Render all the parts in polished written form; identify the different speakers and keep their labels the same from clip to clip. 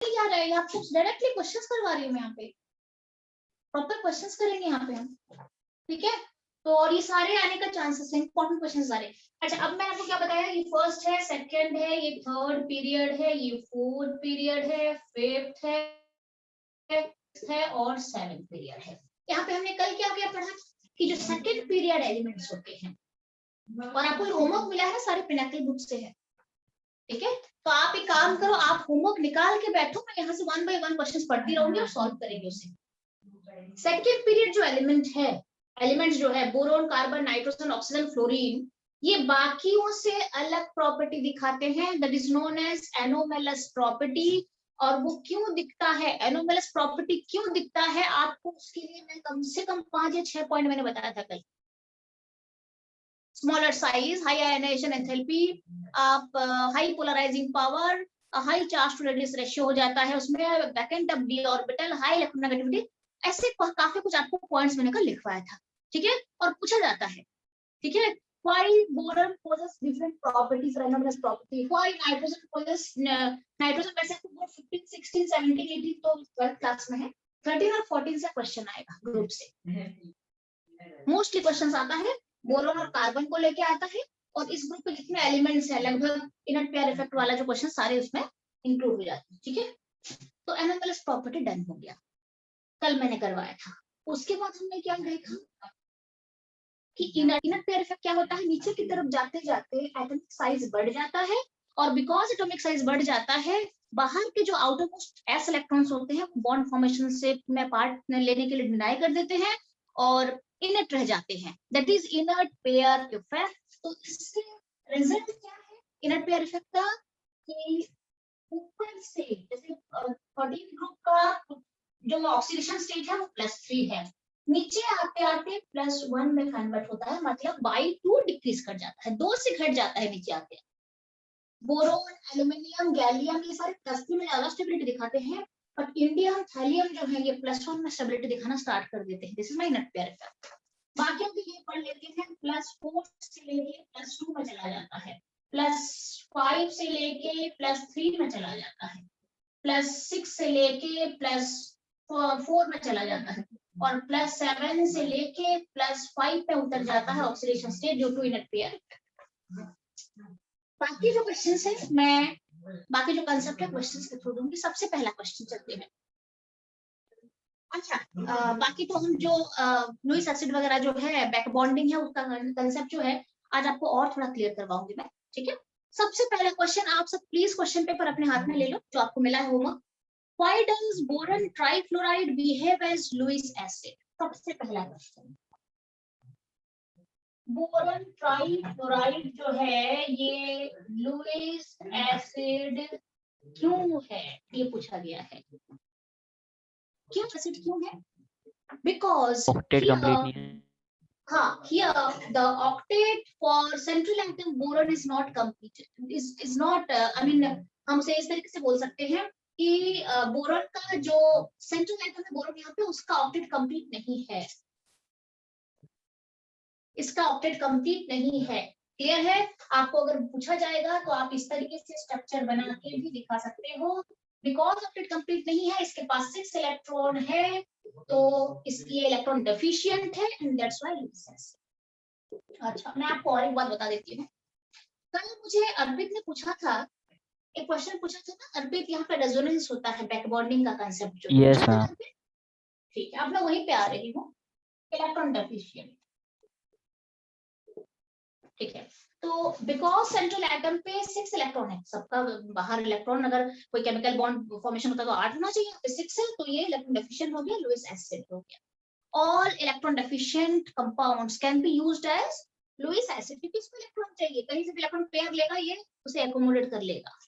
Speaker 1: क्या रहेगा, आपको डायरेक्टली क्वेश्चंस करवा रही हूँ मैं यहाँ पे, प्रॉपर क्वेश्चंस करेंगे यहाँ पे हम, ठीक है। तो और ये सारे आने का चांसेस है, इंपॉर्टेंट क्वेश्चन सारे। अच्छा, अब मैंने आपको क्या बताया, ये फर्स्ट है, सेकंड है, ये थर्ड पीरियड है, ये फोर्थ पीरियड है, फिफ्थ है और सेवेंथ पीरियड है। यहाँ पे हमने कल क्या क्या पढ़ा कि जो सेकंड पीरियड एलिमेंट्स होते हैं, और आपको होमवर्क मिला है, सारे पिनाकल बुक से है, ठीक है। तो आप एक काम करो, आप होमवर्क निकाल के बैठो, मैं यहाँ से 1 बाय 1 क्वेश्चंस पढ़ती रहूंगी और सॉल्व करेंगे उसे। सेकंड पीरियड जो एलिमेंट्स जो है boron, carbon, nitrogen, oxygen, fluorine, ये बाकियों से अलग प्रॉपर्टी दिखाते हैं, that is known as anomalous property. और वो क्यों दिखता है, एनोमेलस प्रॉपर्टी क्यों दिखता है, आपको उसके लिए मैं कम से कम 5 या 6 पॉइंट मैंने बताया था कल। Smaller size, high ionization enthalpy, आप high polarising power, high charge to radius ratio हो जाता है उसमें, vacant of d orbital, high electronegativity, ऐसे काफी कुछ आपको पॉइंट्स मैंने कल लिखवाया था, ठीक है। और पूछा जाता है, ठीक है, why boron possess different properties, anomalous property, why nitrogen possess nitrogen वैसे तो 15 16 17 18 तो 12th क्लास में है, 13 और 14 से क्वेश्चन आएगा ग्रुप से, मोस्टली क्वेश्चंस आता है बोरोन और कार्बन को लेके आता है, और इस ग्रुप में जितने एलिमेंट्स है लगभग इनर पेयर इफेक्ट वाला जो क्वेश्चन सारे उसमें इंक्लूड हो जाते हैं, ठीक है। तो एनोमलस प्रॉपर्टी डन हो गया, कल मैंने करवाया था। उसके बाद हमने क्या देखा कि इनर पेयर इफेक्ट क्या होता है, नीचे की तरफ जाते जाते एटॉमिक साइज बढ़ जाता है, और बिकॉज एटॉमिक साइज बढ़ जाता है, बाहर के जो आउटर मोस्ट एस इलेक्ट्रॉन्स होते हैं बॉन्ड फॉर्मेशन से में पार्ट लेने के लिए डिनाई कर देते हैं और इनर्ट रह जाते हैं, that is inert pair effect. तो इससे रिजल्ट क्या है इनर्ट पेयर इफेक्ट का, कि ऊपर से जैसे 13 ग्रुप का जो ऑक्सीडेशन स्टेट है वो +3 है, नीचे आते आते +1 में कन्वर्ट होता है, मतलब बाई 2 डिक्रीज कर जाता है, 2 से घट जाता है नीचे आते। बोरोन, एल्यूमिनियम, गैलियम ये सारे +3 में ज्यादा स्टेबिलिटी दिखाते हैं, बट इंडियम, थैलियम जो है ये +1 में स्टेबिलिटी दिखाना स्टार्ट कर देते हैं, this is my inert pair effect. बाकियों के ये पढ़ लेते हैं, +4 से लेके +2 में चला जाता है, +5 से लेके +3 में चला जाता है, +6 से लेके +4 में चला जाता है, और +7 से लेके +5 पे उतर जाता है oxidation state due to inert pair. बाकी जो क्वेश्चंस है मैं बाकी जो कंसेप्ट है क्वेश्चंस के थ्रू दूंगी। सबसे पहला क्वेश्चन चलते हैं। अच्छा, बाकी तो हम जो लुईस एसिड वगैरह जो है बैक बॉन्डिंग है उसका कंसेप्ट जो है आज आपको और थोड़ा क्लियर करवाऊंगी मैं, ठीक है। सबसे पहला क्वेश्चन, आप सब प्लीज क्वेश्चन पेपर अपने हाथ में ले लो जो आपको मिला है homework. Why does boron trifluoride behave as Lewis acid? सबसे पहला क्वेश्चन, बोरन ट्राइफ्लोराइड जो है ये लुईस एसिड क्यों है, ये पूछा गया है। क्यों एसिड क्यों है? Because
Speaker 2: ऑक्टेट कंप्लीट नहीं है।
Speaker 1: हाँ, here the octet for central atom boron is not complete, is not I mean हम उसे इस तरीके से बोल सकते हैं कि बोरॉन का जो सेंट्रल एटम है बोरॉन यहाँ पे उसका ऑक्टेट कंप्लीट नहीं है, इसका ऑक्टेट कंप्लीट नहीं है। क्लियर है? आपको अगर पूछा जाएगा तो आप इस तरीके से स्ट्रक्चर बना के भी दिखा सकते हो। बिकॉज ऑक्टेट कंप्लीट नहीं है, इसके पास 6 इलेक्ट्रॉन है, तो इसकी इलेक्ट्रॉन डेफिशिएंट है and that's why Lewis acid. अच्छा, मैं आपको और एक बात बता देती हूँ। कल मुझे अर्पित ने पूछा था, एक क्वेश्चन पूछा था ना अर्पित, यहाँ पे रेजोनेंस होता है बैक बॉन्डिंग का कांसेप्ट जो
Speaker 2: यस
Speaker 1: पूछा था
Speaker 2: मैम।
Speaker 1: अर्पित, ठीक है। अब मैं वहीं पे आ रही हूँ, इलेक्ट्रॉन डेफिशिएंट, ठीक है। तो बिकॉज सेंट्रल एटम पे 6 इलेक्ट्रॉन है, सबका बाहर इलेक्ट्रॉन अगर कोई केमिकल बॉन्ड फॉर्मेशन होता तो 8 होना चाहिए, यहाँ पे 6 है, तो ये इलेक्ट्रॉन डेफिशिएंट हो गया, लुईस एसिड हो गया। All electron deficient compounds can be used as Lewis acid, क्योंकि इसमें इलेक्ट्रॉन चाहिए, कहीं से भी इलेक्ट्रॉन पेयर लेगा ये उसे एकोमोडेट कर लेगा।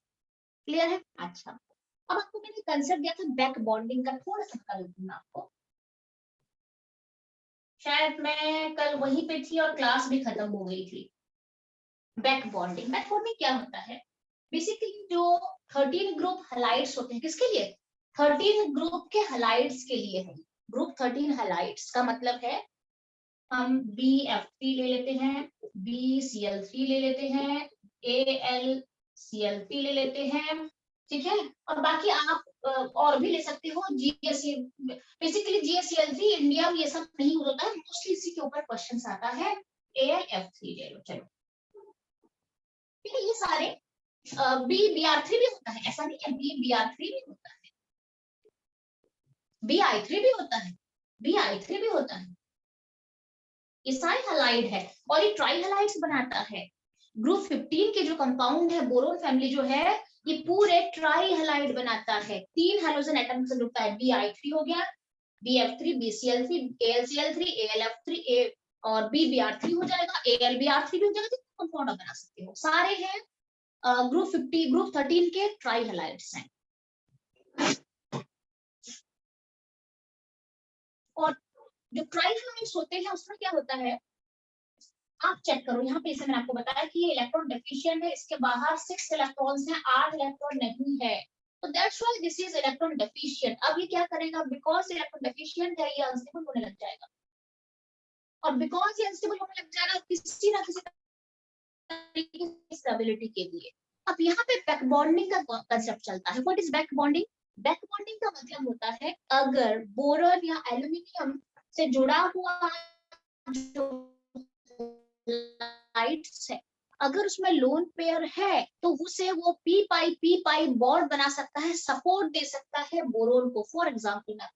Speaker 1: क्लियर है? अच्छा, अब आपको मैंने कंसेप्ट दिया था बैक बॉन्डिंग का, थोड़ा सा बता देती हूँ आपको। शायद मैं कल वहीं पे थी और क्लास भी खत्म हो गई थी। बैक बॉन्डिंग क्या होता है? बेसिकली जो 13 ग्रुप हैलाइड्स होते हैं, किसके लिए? 13 ग्रुप के हैलाइड्स के लिए है। ग्रुप 13 हैलाइड्स का मतलब है हम BF3 ले लेते हैं, BCl3 ले लेते हैं, AlCl3 ले लेते हैं, ठीक है। और बाकी आप और भी ले सकते हो, जीएससी, बेसिकली जीएससीएल3 इंडिया में ये सब नहीं होता है, मोस्टली इसी के ऊपर क्वेश्चंस आता है। ALF3 ले लो, चलो ठीक है। ये सारे BR3 भी होता है, ऐसा नहीं है, BR3 भी होता है, BI3 भी होता है, BI3 भी होता है। ये सारे हलाइड है और ये ट्राई हलाइड्स बनाता है। ग्रुप 15 के जो कंपाउंड है, बोरोन फैमिली जो है, ये पूरे ट्राई हलाइड बनाता है। 3 हाइड्रोजन एटम से जुड़ता है। BI3 हो गया, BF3, BCl3, AlCl3, AlF3, A और BBr3 हो जाएगा, AlBr3 भी हो जाएगा। कंपाउंड बना सकते हो, सारे हैं ग्रुप 50, ग्रुप 13 के ट्राई हलाइड्स हैं। और जो ट्राई हलाइड्स होते हैं उसमें क्या होता है, आप चेक करो यहाँ पे, इसे मैंने आपको बताया कि ये इलेक्ट्रॉन डेफिशिएंट है, इसके बाहर 6 इलेक्ट्रॉन्स हैं, 8 इलेक्ट्रॉन नहीं है, तो that's why this is electron deficient. अब ये क्या करेगा, बिकॉज इलेक्ट्रॉन डेफिशिएंट है, ये अनस्टेबल होने लग जाएगा, और बिकॉज ये अनस्टेबल होने लग जाएगा किसी ना किसी तरीके से स्टेबिलिटी के लिए। अब यहाँ पे बैक बॉन्डिंग का कंसेप्ट चलता है। What is back bonding? Back bonding का मतलब होता है, अगर बोरॉन या एल्यूमिनियम से जुड़ा हुआ जो लाइट्स है, अगर उसमें लोन पेयर है, तो उसे वो पी पाई बॉन्ड बना सकता है, सपोर्ट दे सकता है बोरोन को। फॉर एग्जांपल मैं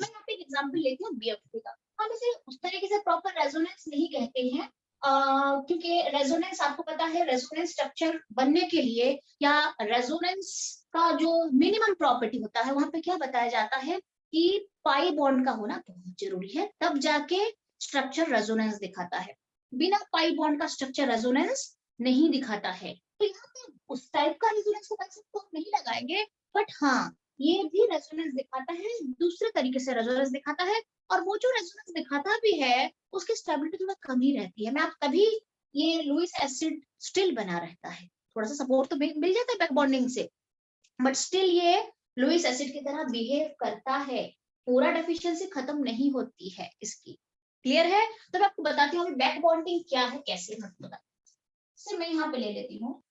Speaker 1: यहाँ पे एक एग्जांपल लेती हूँ BF3 का। हम इसे उस तरीके से प्रॉपर रेजोनेंस नहीं कहते हैं, क्योंकि रेजोनेंस आपको पता है, रेजोनेंस स्ट्रक्चर बनने के लिए या रेजोनेंस का जो मिनिमम प्रॉपर्टी होता है, वहां पे क्या बताया जाता है कि पाई बॉन्ड का होना बहुत जरूरी है, तब जाके स्ट्रक्चर रेजोनेंस दिखाता है। बिना पाई बॉन्ड का स्ट्रक्चर रेजोनेंस नहीं दिखाता है। तो यहाँ पे उस टाइप का रेजोनेंस का कंसेप्ट तो नहीं लगाएंगे, बट हाँ, ये भी रेजोनेंस दिखाता है, दूसरे तरीके से रेजोनेंस दिखाता है। और वो जो रेजोनेंस दिखाता भी है, उसकी स्टेबिलिटी थोड़ा कम ही रहती है। मैं आप तभी ये लुईस एसिड स्टिल बना रहता है, थोड़ा सा सपोर्ट तो मिल जाता है बैक बॉन्डिंग से, बट स्टिल ये लुईस एसिड की तरह बिहेव करता है, पूरा डेफिशिएंसी खत्म नहीं होती है इसकी। क्लियर है? तो मैं आपको बताती हूँ बैक बॉन्डिंग क्या है, कैसे मतलब मैं यहाँ पे ले लेती हूँ,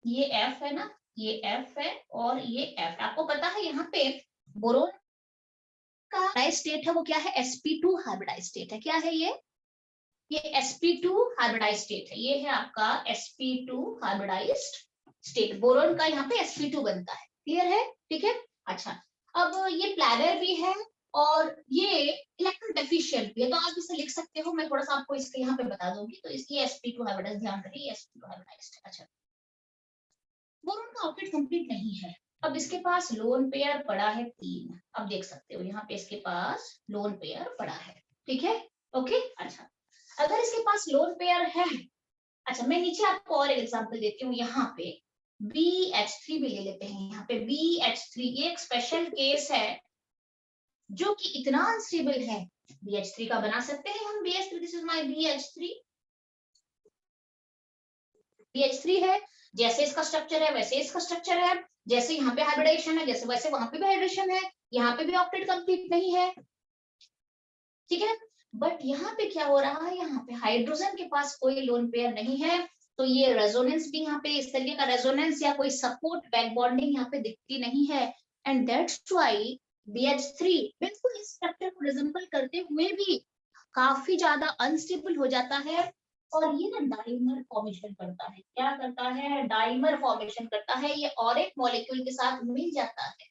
Speaker 1: ये F है ना, ये F है और ये F। आपको पता है यहाँ पे बोरोन का स्टेट है, वो क्या है, sp2 हाइब्रिडाइज स्टेट है। क्या है ये sp2 हाइब्रिडाइज स्टेट है, ये है आपका sp2 हाइब्रिडाइज स्टेट। बोरोन का यहाँ पे sp2 बनता है। क्लियर है? ठीक है। अच्छा, अब ये प्लैनर भी है और ये इलेक्ट्रॉन डेफिशिएंट भी है, तो आप इसे लिख सकते हो। मैं थोड़ा सा आपको इसके यहाँ पे बता दूंगी, तो इसकी sp2 हाइब्रिडाइज, ध्यान रखिए sp2 हाइब्रिडाइज। अच्छा, बोरोन का आउटलेट कंप्लीट नहीं है। अब इसके पास लोन पेयर पड़ा है 3, अब देख सकते हो यहाँ पे इसके पास लोन पेयर पड़ा है। ठीक है, ओके। अच्छा, अगर इसके पास लोन पेयर है, अच्छा मैं नीचे आपको और एक एग्जांपल देती हूँ। यहाँ पे BH3 भी ले लेते हैं। यहाँ पे BH3 ये एक स्पेशल केस है जो कि इतना अनस्टेबल है। BH3 का बना सकते हैं हम BH3, this is my BH3। BH3 है, जैसे इसका स्ट्रक्चर है वैसे इसका स्ट्रक्चर है, जैसे यहाँ पे हाइब्रिडाइजेशन है जैसे वैसे वहां पे भी हाइब्रिडेशन है, यहाँ पे भी ऑक्टेट कंप्लीट नहीं है। ठीक है, बट यहाँ पे क्या हो रहा है, यहाँ पे हाइड्रोजन के पास कोई लोन पेयर नहीं है, तो ये रेजोनेंस भी यहाँ पे इस तरीके का रेजोनेंस या कोई सपोर्ट बैक बॉन्डिंग यहाँ पे दिखती नहीं है। एंड दैट्स व्हाई BH3 बिल्कुल इस स्ट्रक्चर को रिजेंबल करते हुए भी काफी ज्यादा अनस्टेबल हो जाता है, और ये ना डाइमर फॉर्मेशन करता है। क्या करता है? डाइमर फॉर्मेशन करता है। ये और एक मॉलिक्यूल के साथ मिल जाता है,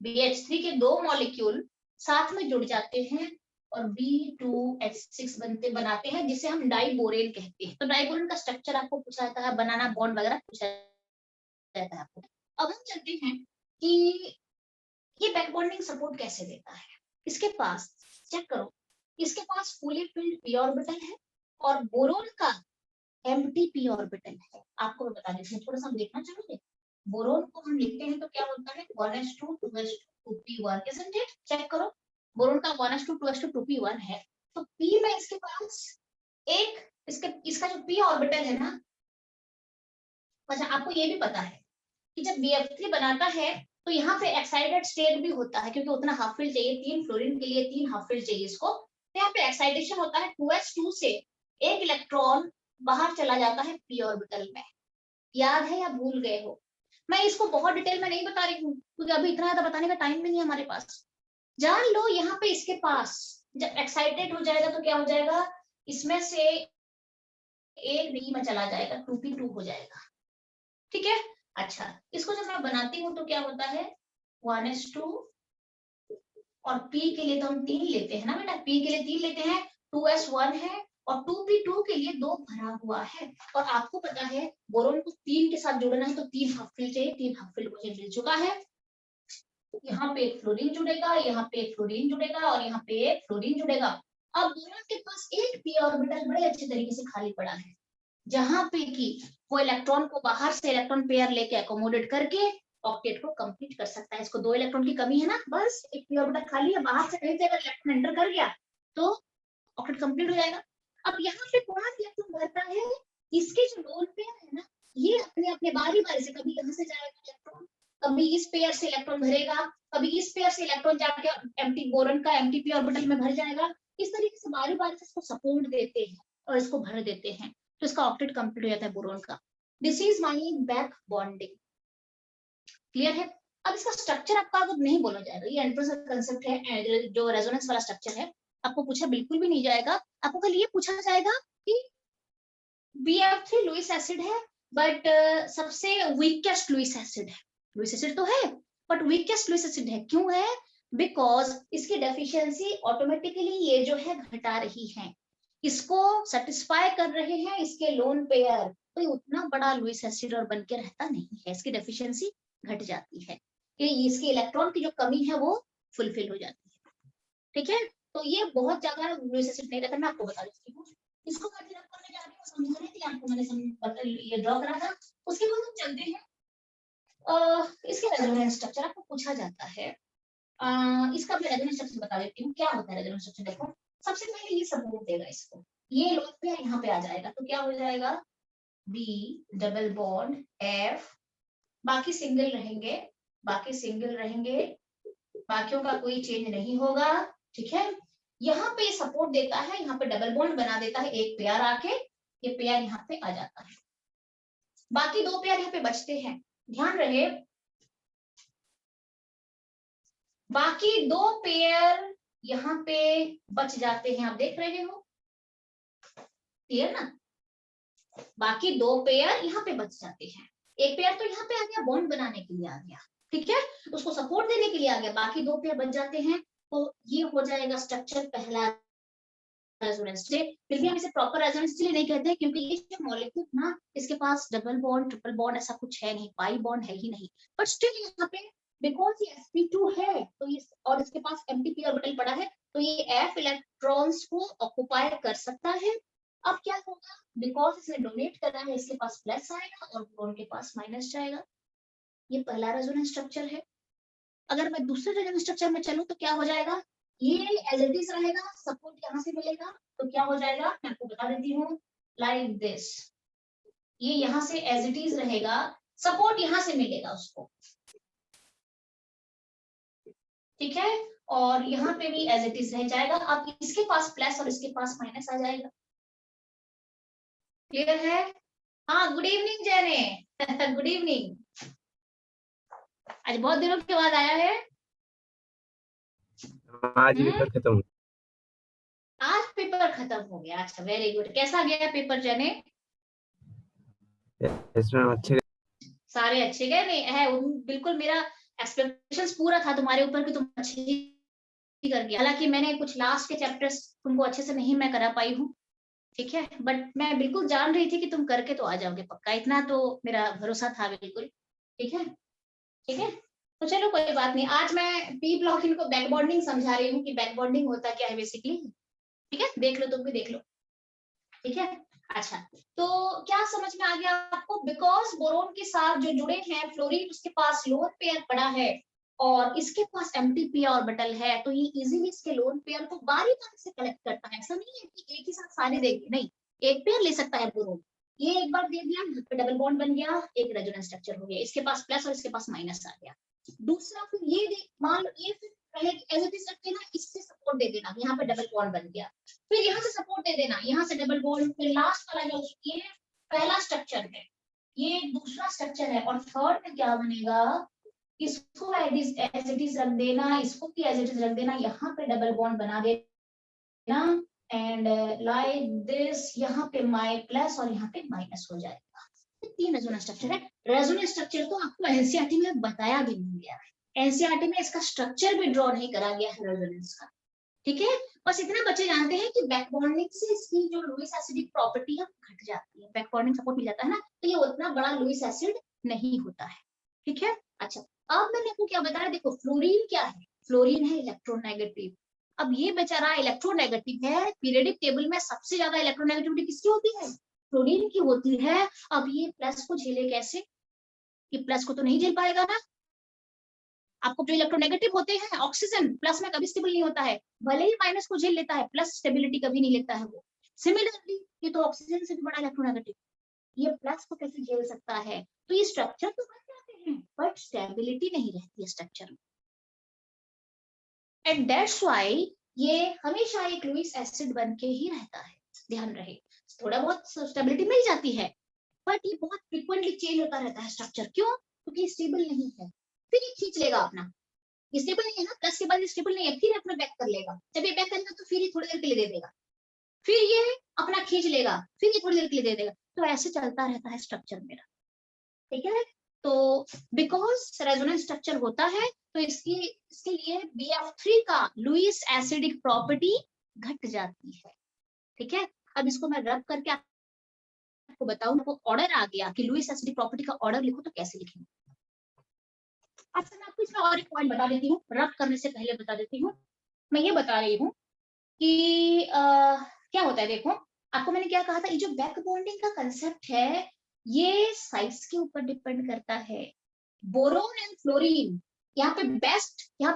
Speaker 1: BH3 के 2 मॉलिक्यूल साथ में जुड़ जाते हैं और B2H6 बनाते हैं, जिसे हम डाइबोरेन कहते हैं। तो डाइबोरेन का स्ट्रक्चर आपको पूछा जाता है, बनाना बॉन्ड वगैरह पूछा जाता है आपको। अब हम चलते हैं कि ये बैक बॉन्डिंग सपोर्ट कैसे देता है। इसके पास चेक करो, इसके पास फुली फिल्ड p ऑर्बिटल है और बोरोन का एम्प्टी p ऑर्बिटल है। आपको मैं बता देती हूँ, थोड़ा सा हम देखना चाहेंगे। बोरोन को हम लिखते हैं तो क्या होता है 1s2 2s2 2p1, isn't it? Check करो, बोरोन का 1s2 2s2 2p1 है, तो p में इसके पास एक इसका जो p ऑर्बिटल है ना। अच्छा, आपको ये भी पता है कि जब BF3 बनाता है तो यहाँ पे एक्साइटेड स्टेट भी होता है, क्योंकि उतना हाफ फिल चाहिए, 3 फ्लोरीन के लिए 3 हाफ फिल चाहिए इसको। तो यहाँ पे एक्साइटेशन होता है 2s2 से एक इलेक्ट्रॉन बाहर चला जाता है p ऑर्बिटल में, याद है या भूल गए हो? मैं इसको बहुत डिटेल में नहीं बता रही हूँ क्योंकि अभी इतना ज्यादा बताने का टाइम भी नहीं है हमारे पास। जान लो यहाँ पे इसके पास जब एक्साइटेड हो जाएगा तो क्या हो जाएगा, इसमें से एक डी में चला जाएगा, 2p2 हो जाएगा। ठीक है, अच्छा इसको जब मैं बनाती हूँ तो क्या होता है 1s2 और p के लिए तो हम 3 लेते हैं ना बेटा, p के लिए 3 लेते हैं, 2s1 है और 2p2 के लिए 2 भरा हुआ है। और आपको पता है बोरोन को 3 के साथ जोड़ना है तो 3 हाफ फिल चाहिए, 3 हाफ फिल मुझे मिल चुका है। यहाँ पे एक फ्लोरीन जुड़ेगा, यहाँ पे एक फ्लोरीन जुड़ेगा और यहाँ पे एक फ्लोरीन जुड़ेगा। अब बोरोन के पास एक p ऑर्बिटल बड़े अच्छे तरीके से खाली पड़ा है, जहां पे कि वो इलेक्ट्रॉन को बाहर से इलेक्ट्रॉन पेयर लेके अकोमोडेट करके ऑक्टेट को कंप्लीट कर सकता है। इसको 2 इलेक्ट्रॉन की कमी है ना, बस एक p ऑर्बिटल खाली है, बाहर से कहीं से अगर इलेक्ट्रॉन एंटर कर गया तो ऑक्टेट कंप्लीट हो जाएगा। अब यहाँ पे कौन इलेक्ट्रॉन भरता है, इसके जो लोन पेयर है ना, ये अपने अपने बारी बारी से कभी यहाँ से जाएगा इलेक्ट्रॉन, कभी इस पेयर से इलेक्ट्रॉन भरेगा, कभी इस पेयर से इलेक्ट्रॉन जाके एम्प्टी बोरॉन का एम्प्टी p ऑर्बिटल में भर जाएगा। इस तरीके से बारी बारी से इसको सपोर्ट देते हैं और इसको भर देते हैं, तो इसका ऑक्टेट कंप्लीट हो जाता है बोरॉन का। This is my back bonding. Clear है? अब इसका स्ट्रक्चर आपका अगर नहीं बोला जाएगा, ये एंट्रोस कंसेप्ट है, जो रेजोनेंस वाला स्ट्रक्चर है, आपको पूछा बिल्कुल भी नहीं जाएगा। आपको कल ये पूछा जाएगा कि BF3 लुईस एसिड है बट सबसे वीकेस्ट लुईस एसिड है। लुईस एसिड तो है बट वीकेस्ट लुईस एसिड है, क्यों है? बिकॉज इसकी डेफिशिएंसी ऑटोमेटिकली ये जो है घटा रही है, इसको सेटिस्फाई कर रहे हैं इसके लोन पेयर, तो उतना बड़ा लुईस एसिड और बनके रहता नहीं है, इसकी डेफिशिएंसी घट जाती है, कि इसके इलेक्ट्रॉन की जो कमी है वो फुलफिल हो जाती है। ठीक है, तो ये बहुत ज्यादा लुईस एसिड नहीं रहता, मैं आपको बता देती हूँ। इसको करने जा रही हूँ, समझा रही थी आपको, मैंने ये ड्रॉ करा था। उसके बाद हम चलते हैं इसके रेजोनेंस स्ट्रक्चर आपको पूछा जाता है। इसका भी रेजोनेंस स्ट्रक्चर बता देती हूँ, क्या होता है रेजोनेंस स्ट्रक्चर। देखो सबसे पहले ये सपोर्ट देगा इसको, ये लोन पेयर यहाँ पे आ जाएगा तो क्या हो जाएगा B डबल बॉन्ड F, बाकी सिंगल रहेंगे, बाकी सिंगल रहेंगे, बाकियों का कोई चेंज नहीं होगा। ठीक है, यहाँ पे सपोर्ट देता है, यहाँ पे डबल बॉन्ड बना देता है, एक पेयर आके ये पेयर यहाँ पे आ जाता है, बाकी 2 पेयर यहाँ पे बचते हैं। ध्यान रहे बाकी 2 पेयर यहाँ पे बच जाते हैं, आप देख रहे हो क्लियर ना, बाकी 2 पेयर यहाँ पे बच जाते हैं, एक पेयर तो यहाँ पे आ गया बॉन्ड बनाने के लिए आ गया, ठीक है, उसको सपोर्ट देने के लिए आ गया, बाकी 2 पेयर बच जाते हैं, तो ये हो जाएगा स्ट्रक्चर पहला रेजोनेंस। फिर भी हम इसे प्रॉपर रेजोनेंस इसलिए नहीं कहते क्योंकि ये जो मॉलिक्यूल ना, इसके पास डबल बॉन्ड ट्रिपल बॉन्ड ऐसा कुछ है नहीं, पाई बॉन्ड है ही नहीं, बट स्टिल यहाँ पे बिकॉज ये sp2 है तो ये, और इसके पास एम्प्टी p ऑर्बिटल पड़ा है तो ये f इलेक्ट्रॉन्स को ऑक्युपाई कर सकता है। अब क्या होगा, बिकॉज इसने डोनेट करा है, इसके पास प्लस आएगा और बोरॉन के पास माइनस जाएगा। ये पहला रेजोनेंस स्ट्रक्चर है। अगर मैं दूसरे रेजोनेंस स्ट्रक्चर में चलूं तो क्या हो जाएगा, ये एज इट इज रहेगा, सपोर्ट यहाँ से मिलेगा तो क्या हो जाएगा, मैं आपको बता देती हूँ, लाइक दिस, ये यहाँ से एज इट इज रहेगा, सपोर्ट यहाँ से मिलेगा उसको, ठीक है, और यहाँ पे भी एज इट इज रह जाएगा। अब इसके पास प्लस और इसके पास माइनस आ जाएगा। क्लियर है? हाँ, गुड इवनिंग जैने गुड इवनिंग, आज बहुत दिनों के बाद आया है।
Speaker 2: आज पेपर खत्म हो,
Speaker 1: आज पेपर खत्म हो गया, अच्छा वेरी गुड। कैसा गया पेपर जैने?
Speaker 2: इसमें अच्छे
Speaker 1: सारे अच्छे गए नहीं है, बिल्कुल मेरा एक्सपेक्टेशंस पूरा था तुम्हारे ऊपर कि तुम अच्छे ही कर गया, हालांकि मैंने कुछ लास्ट के चैप्टर्स तुमको अच्छे से नहीं मैं करा पाई हूँ, ठीक है, बट मैं बिल्कुल जान रही थी कि तुम करके तो आ जाओगे पक्का, इतना तो मेरा भरोसा था बिल्कुल। ठीक है, ठीक है, तो चलो कोई बात नहीं, आज मैं पी ब्लॉक इनको बैक बॉन्डिंग समझा रही हूँ कि बैक बॉन्डिंग होता क्या है बेसिकली। ठीक है, देख लो, तुम भी देख लो। ठीक है, अच्छा तो क्या समझ में आ गया आपको, बिकॉज बोरोन के साथ जो जुड़े हैं फ्लोरीन, उसके पास लोन पेयर पड़ा है और इसके पास एम्प्टी p ऑर्बिटल है, तो ये इजीली इसके लोन पेयर को बारी बारी से कलेक्ट करता है। ऐसा नहीं है कि एक ही साथ सारे देंगे, नहीं, एक पेयर ले सकता है बोरोन, ये एक बार दे दिया, यहाँ पे डबल बॉन्ड बन गया, एक रेजोनेंस स्ट्रक्चर हो गया, इसके पास प्लस और इसके पास माइनस आ गया। दूसरा फिर ये मान लो ये फिर पहले एज इट इज रख देना, इससे सपोर्ट दे देना, यहाँ पे डबल बॉन्ड बन गया, फिर यहाँ से सपोर्ट दे देना, यहाँ से डबल बॉन्ड, फिर लास्ट वाला जो ये पहला स्ट्रक्चर है, ये दूसरा स्ट्रक्चर है। और थर्ड में क्या बनेगा, इसको एज इट इज रख देना, इसको भी एज इट इज रख देना, यहाँ पे डबल बॉन्ड बना देना एंड लाइक दिस, यहाँ पे माई प्लस और यहाँ पे माइनस हो जाएगा। तीन रेजोनेंस स्ट्रक्चर है। रेजोनेंस स्ट्रक्चर तो आपको एनसीईआरटी में बताया भी नहीं गया है, एनसीईआरटी में इसका स्ट्रक्चर भी ड्रॉ नहीं करा गया है रेजोनेंस का, ठीक है। बस इतना बच्चे जानते हैं कि बैक बॉन्डिंग से इसकी जो लुईस एसिडिक प्रॉपर्टी है घट जाती है, बैक बॉन्डिंग सपोर्ट मिल जाता है ना, तो ये उतना बड़ा लुईस एसिड नहीं होता है, ठीक है। अच्छा, अब मैंने आपको क्या बताया, देखो फ्लोरीन क्या है, फ्लोरीन है इलेक्ट्रोनेगेटिव। अब ये बेचारा इलेक्ट्रोनेगेटिव है, पीरियोडिक टेबल में सबसे ज्यादा इलेक्ट्रोनेगेटिविटी किसकी होती है, फ्लोरीन की होती है। अब ये प्लस को झेले कैसे, कि प्लस को तो नहीं झेल पाएगा ना। आपको जो इलेक्ट्रोनेगेटिव होते हैं ऑक्सीजन प्लस में कभी स्टेबल नहीं होता है, भले ही माइनस को झेल लेता है, प्लस स्टेबिलिटी कभी नहीं लेता है वो। सिमिलरली ये तो ऑक्सीजन से भी बड़ा इलेक्ट्रोनेगेटिव, ये प्लस को कैसे झेल सकता है। तो ये स्ट्रक्चर तो बन जाते हैं बट स्टेबिलिटी नहीं रहती है स्ट्रक्चर में, एंड दैट्स व्हाई ये हमेशा एक लुईस एसिड बन के ही रहता है। ध्यान रहे, थोड़ा बहुत स्टेबिलिटी मिल जाती है बट ये बहुत फ्रीक्वेंटली चेंज होता रहता है स्ट्रक्चर। क्यों, क्योंकि स्टेबल नहीं है। फिर ये खींच लेगा अपना, स्टेबल नहीं है ना, प्लस के बाद स्टेबल नहीं है, फिर अपना बैक कर लेगा, जब ये बैक करेगा तो फिर ये थोड़ी देर के लिए दे देगा, फिर ये अपना खींच लेगा, फिर ये थोड़ी देर के लिए दे देगा, तो ऐसे चलता रहता है स्ट्रक्चर मेरा, ठीक है। तो बिकॉज रेजोनेंस स्ट्रक्चर होता है तो इसके लिए BF3 का लुईस एसिडिक प्रॉपर्टी घट जाती है, ठीक है। अब इसको मैं रब करके आपको बताऊं, आपको ऑर्डर आ गया कि लुईस एसिडिक प्रॉपर्टी का ऑर्डर लिखो तो कैसे लिखेंगे। अच्छा, मैं आपको इसमें और एक पॉइंट बता देती हूँ, रब करने से पहले बता देती हूँ। मैं ये बता रही हूँ कि क्या होता है, देखो आपको मैंने क्या कहा था, ये जो बैक बॉन्डिंग का कंसेप्ट है ये साइज के ऊपर डिपेंड करता है। बोरोन एंड फ्लोरीन, यहाँ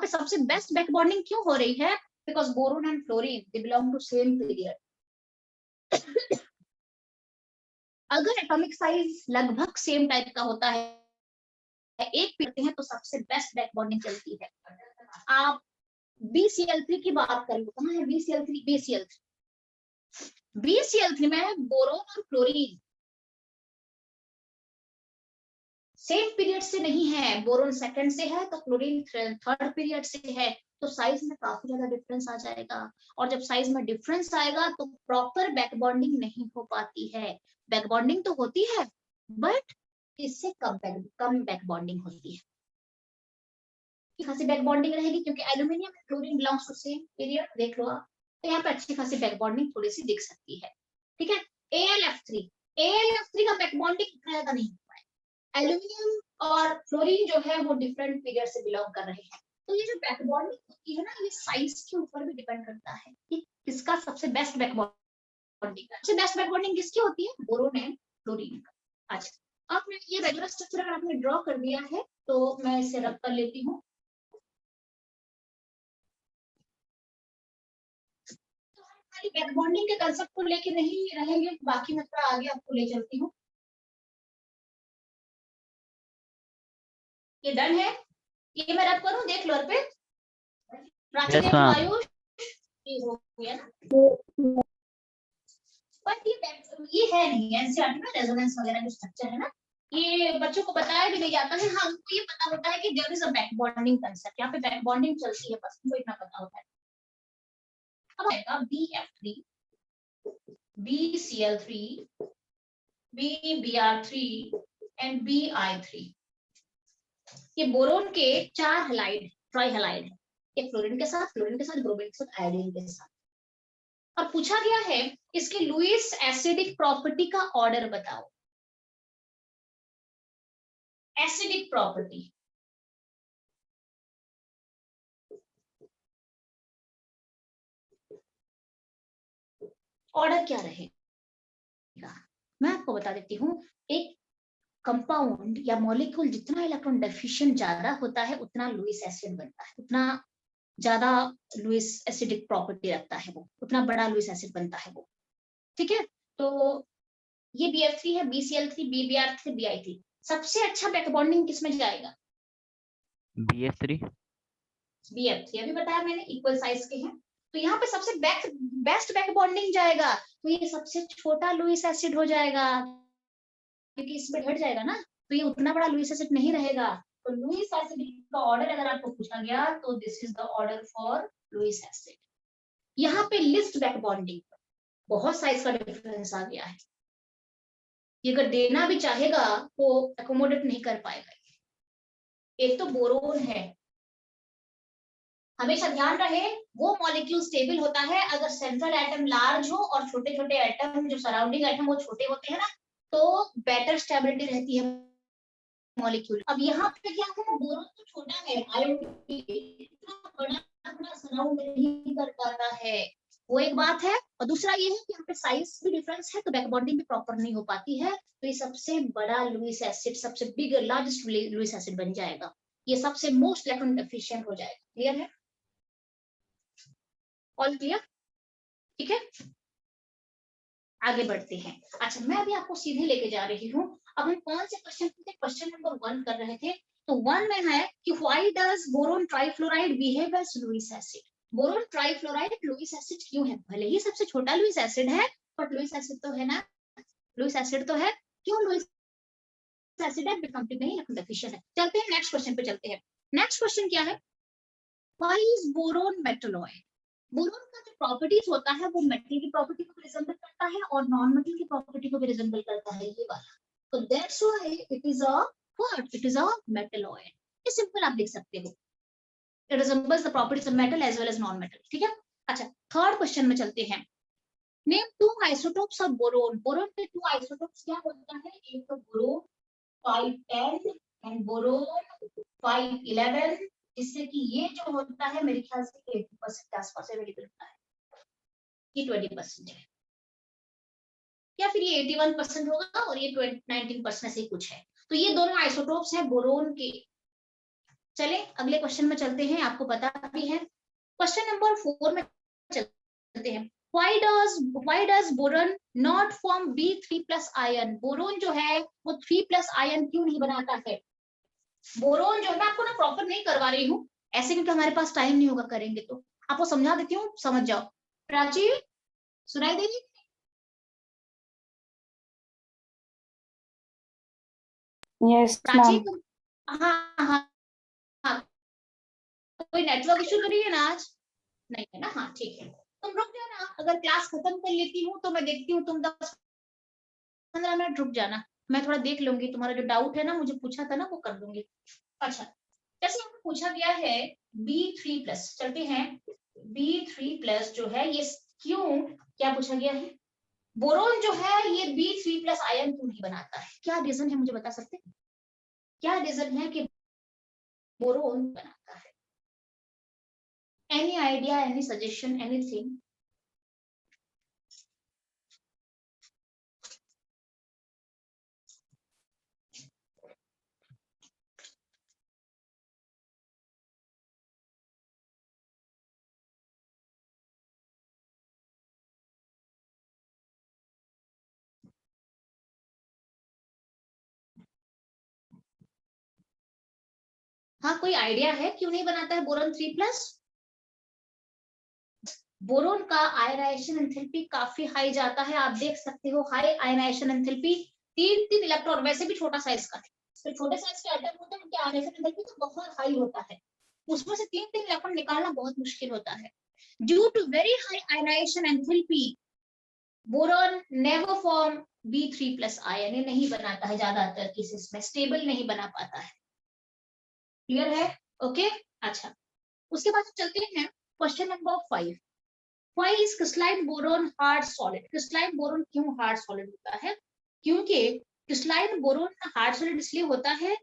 Speaker 1: पे सबसे बेस्ट बैक बॉन्डिंग क्यों हो रही है, because boron and fluorine they belong to same period. अगर एटॉमिक साइज लगभग सेम टाइप का होता है, एक पीरियड है, तो सबसे बेस्ट बैक बॉन्डिंग चलती है। आप BCl3 की बात कर लो, कहाँ है BCl3 में बोरोन और क्लोरीन सेम पीरियड से नहीं है, बोरोन सेकंड से है तो क्लोरीन थर्ड पीरियड से है, तो साइज में काफी ज्यादा डिफरेंस आ जाएगा। और जब साइज में डिफरेंस आएगा तो प्रॉपर बैक बॉन्डिंग नहीं हो पाती है। बैक बॉन्डिंग तो होती है बट इससे कम बैक बॉन्डिंग होती है। खासी बैक बॉन्डिंग रहेगी क्योंकि aluminium and chlorine belongs to same period, देख लो आप, तो यहाँ पे अच्छी खासी बैक बॉन्डिंग थोड़ी सी दिख सकती है, ठीक है। AlF3 का बैक बॉन्डिंग इतना ज्यादा नहीं हुआ है, एल्यूमिनियम और फ्लोरीन जो है वो डिफरेंट पीरियड से बिलोंग कर रहे हैं, तो ये जो बैक बॉन्डिंग होती है ना, ये साइज के ऊपर भी डिपेंड करता है कि किसका सबसे बेस्ट बैक बॉन्डिंग, सबसे बेस्ट बैक बॉन्डिंग किसकी होती है, बोरोन एंड फ्लोरीन का। अच्छा, आपने ये रेगुलर स्ट्रक्चर अगर आपने ड्रॉ कर दिया है तो मैं इसे रब कर लेती हूँ। बैक बॉन्डिंग के कंसेप्ट को लेके नहीं रहेंगे, बाकी मैं थोड़ा आगे आपको ले चलती हूँ। ये डन है, ये मैं रब करूँ, देख लो पे प्राची देख लो, आयुष ये हो गया ना। बट ये है नहीं एनसीईआरटी में रेजोनेंस वगैरह जो स्ट्रक्चर है ना, ये बच्चों को बताया भी नहीं जाता है। हाँ, उनको ये पता होता है कि there is a back bonding concept, यहाँ पे बैक बॉन्डिंग चलती है, बस उनको इतना पता होता है। अब आएगा BF3, BCl3, BBr3 and BI3। ये बोरोन के 4 हैलाइड ट्राई हैलाइड है, एक फ्लोरीन के साथ, ब्रोमीन के साथ, आयोडीन के साथ। और पूछा गया है इसके लुईस एसिडिक प्रॉपर्टी का ऑर्डर बताओ। एसिडिक प्रॉपर्टी ऑर्डर क्या रहेगा, मैं आपको बता देती हूँ। एक कंपाउंड या मॉलिक्यूल जितना इलेक्ट्रॉन डेफिशिएंट ज्यादा होता है उतना लुईस एसिड बनता है, उतना ज्यादा लुईस एसिडिक प्रॉपर्टी रखता है वो, उतना बड़ा लुईस एसिड बनता है वो, ठीक है। तो ये BF3 है, BCl3, BBr3, BI3। सबसे अच्छा बैक बॉन्डिंग किसमें जाएगा, BF3 अभी बताया मैंने, इक्वल साइज के हैं, तो यहाँ पे सबसे बेस्ट बैक बॉन्डिंग जाएगा, तो ये सबसे छोटा लुईस एसिड हो जाएगा। क्योंकि इसमें हट जाएगा ना, तो ये उतना बड़ा लुईस एसिड नहीं रहेगा। तो लुईस एसिड का ऑर्डर अगर आपको पूछा गया तो this is the order for Lewis acid. यहाँ पे लिस्ट बैक बॉन्डिंग बहुत साइज का डिफरेंस आ गया है, ये अगर देना भी चाहेगा तो एकोमोडेट नहीं कर पाएगा। एक तो बोरोन है, हमेशा ध्यान रहे वो मॉलिक्यूल स्टेबल होता है अगर सेंट्रल एटम लार्ज हो और छोटे छोटे एटम जो सराउंडिंग एटम वो छोटे होते हैं ना, तो बेटर स्टेबिलिटी रहती है मॉलिक्यूल। अब यहाँ पे क्या है, बोरोन तो छोटा है, आयोडीन इतना बड़ा सराउंड नहीं कर पाता है, वो एक बात है। और दूसरा ये है कि यहाँ पे साइज भी डिफरेंस है, तो बैक बॉन्डिंग भी प्रॉपर नहीं हो पाती है, तो ये सबसे बड़ा लुईस एसिड, सबसे बिग लार्जेस्ट लुईस एसिड बन जाएगा, ये सबसे मोस्ट इलेक्ट्रॉन एफिशिएंट हो जाएगा। क्लियर है? All clear? ठीक है, आगे बढ़ते हैं। अच्छा, मैं अभी आपको सीधे लेके जा रही हूँ। अब हम कौन से क्वेश्चन थे? क्वेश्चन नंबर 1 कर रहे थे। तो 1 में है कि why does boron trifluoride behave as Lewis acid. Boron trifluoride Lewis acid क्यों है? भले ही सबसे छोटा लुईस एसिड है, बट लुईस एसिड तो है ना, लुईस एसिड तो है। क्यों लुईस एसिड है? कंप्लीट नहीं, लेकिन एफिशिएंट है। चलते हैं नेक्स्ट क्वेश्चन पे चलते हैं। नेक्स्ट क्वेश्चन क्या है? Why is boron metalloid? Boron का जो प्रॉपर्टीज होता है वो मेटल की प्रॉपर्टी को रिजेंबल करता है और नॉन मेटल की प्रॉपर्टी को भी रिजेंबल करता है, ये वाला। तो that's why it is a what? It is a metalloid. ये सिंपल आप लिख सकते हो, it resembles the properties of metal as well as non metal. ठीक है, अच्छा थर्ड क्वेश्चन में चलते हैं। Name 2 isotopes of boron. Boron के 2 आइसोटोप्स क्या होता है? एक तो बोरोन 510 एंड बोरोन 511, जिससे कि ये जो होता है मेरे ख्याल से 80% के आसपास अवेलेबल होता है, ये 20% है, या फिर ये 81% होगा और ये 19% ऐसे ही कुछ है। तो ये दोनों आइसोटोप्स हैं बोरोन के। चले अगले क्वेश्चन में चलते हैं, आपको पता भी है। क्वेश्चन नंबर 4 में चलते हैं। Why does boron not form B3+ ion? Boron जो है वो 3+ आयन क्यों नहीं बनाता है? बोरोन जो है, मैं आपको ना प्रॉपर नहीं करवा रही हूँ ऐसे, क्योंकि हमारे पास टाइम नहीं होगा, करेंगे तो आपको समझा देती हूँ, समझ जाओ। प्राची सुनाई दे रही?
Speaker 3: Yes
Speaker 1: Prachi
Speaker 3: ma'am.
Speaker 1: हाँ हाँ हाँ, कोई नेटवर्क इशू तो नहीं है ना आज? नहीं है ना? हाँ ठीक है, तुम रुक जाना, अगर क्लास खत्म कर लेती हूँ तो मैं देखती हूँ, तुम 10-15 मिनट रुक जाना, मैं थोड़ा देख लूंगी, तुम्हारा जो डाउट है ना, मुझे पूछा था ना, वो कर दूंगी। अच्छा, जैसे यहाँ पूछा गया है B3+, चलते हैं। B3+ जो है ये क्यों, क्या पूछा गया है? बोरोन जो है ये B3+ आयन क्यों नहीं बनाता है? क्या रीजन है, मुझे बता सकते हैं? क्या रीजन है कि बोरोन बनाता है? Any idea, any suggestion, anything? हाँ, कोई आइडिया है क्यों नहीं बनाता है बोरोन 3+? बोरोन का आयनाइजेशन एंथैल्पी काफी हाई जाता है, आप देख सकते हो, हाई आयनाइजेशन एंथैल्पी, 3 इलेक्ट्रॉन, वैसे भी छोटा साइज का है, तो छोटे साइज के एटम होते हैं उनके आयनाइजेशन एंथैल्पी तो बहुत हाई होता है, उसमें से 3 इलेक्ट्रॉन निकालना बहुत मुश्किल होता है। Due to very high ionization enthalpy boron never form B3+ ion, ये नहीं बनाता है, ज्यादातर केसेस में स्टेबल नहीं बना पाता है। क्लियर है? ओके, अच्छा उसके बाद चलते हैं question number 5। Why is crystalline boron hard solid? crystalline boron क्यों hard solid होता है? क्योंकि crystalline boron hard solid इसलिए होता है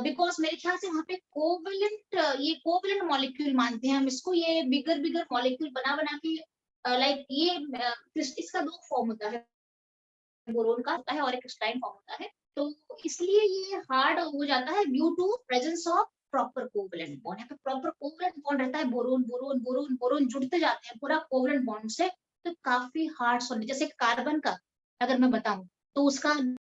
Speaker 1: बिकॉज मेरे ख्याल से वहाँ पे कोवेलेंट, ये कोवेलेंट मॉलिक्यूल मानते हैं हम इसको, ये बिगर मॉलिक्यूल बना बना के लाइक ये इसका 2 फॉर्म होता है, बोरोन का होता है और एक क्रिस्टलाइन फॉर्म होता है, तो इसलिए ये हार्ड हो जाता है due to presence of proper covalent bond. यहाँ पे प्रॉपर कोवेलेंट बॉन्ड रहता है, बोरोन बोरोन बोरोन बोरोन जुड़ते जाते हैं पूरा कोवेलेंट बॉन्ड से, तो काफी हार्ड सॉलिड, जैसे कार्बन का अगर मैं बताऊं तो उसका